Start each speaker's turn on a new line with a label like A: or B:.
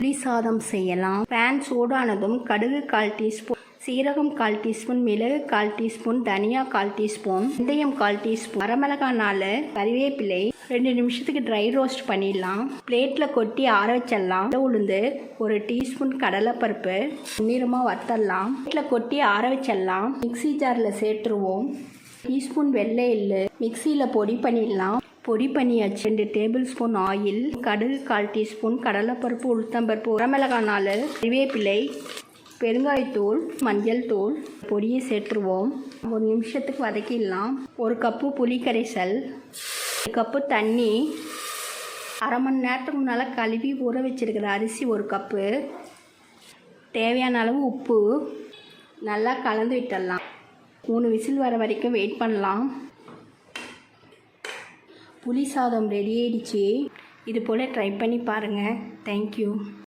A: புளி சாதம் செய்யலாம். பேன் சூடானதும் கடுகு 1/4 டீஸ்பூன், சீரகம் 1/4 டீஸ்பூன், மிளகு 1/4 டீஸ்பூன், தனியா 1/4 டீஸ்பூன், வெந்தயம் 1/4 டீஸ்பூன், வரமிளகாய் 4, கறிவேப்பிலை 2 நிமிஷத்துக்கு ட்ரை ரோஸ்ட் பண்ணிடலாம். பிளேட்டில் கொட்டி ஆற வச்சிடலாம். உளுந்து 1 டீஸ்பூன், கடலைப்பருப்பு பொன்னிறமாக வறுத்தரலாம். பிளேட்டில் கொட்டி ஆற வச்சிடலாம். மிக்சி ஜாரில் சேர்த்துருவோம். டீஸ்பூன் வெள்ளை எள்ளு மிக்சியில் பொடி பண்ணிடலாம். பொடி பண்ணியாச்சு. 2 டேபிள் ஸ்பூன் ஆயில், கடுகு 1/4 டீஸ்பூன், கடலைப்பருப்பு, உளுத்தம்பருப்பு, வரமிளகாய் 4, கறிவேப்பிலை, பெருங்காயத்தூள், மஞ்சள் தூள் பொடியை சேர்த்துருவோம். 1 நிமிஷத்துக்கு வதக்கிடலாம். 1 கப்பு புளி கரைசல், 1 கப்பு தண்ணி, அரை மணி நேரத்துக்கு முன்னால் கழுவி ஊற வச்சிருக்கிற அரிசி 1 கப்பு, தேவையான அளவு உப்பு, நல்லா கலந்து விட்டுடலாம். 3 விசில் வர வரைக்கும் வெயிட் பண்ணலாம். புளி சாதம் ரெடி ஆயிடுச்சு. இது போல் ட்ரை பண்ணி பாருங்கள். தேங்க்யூ.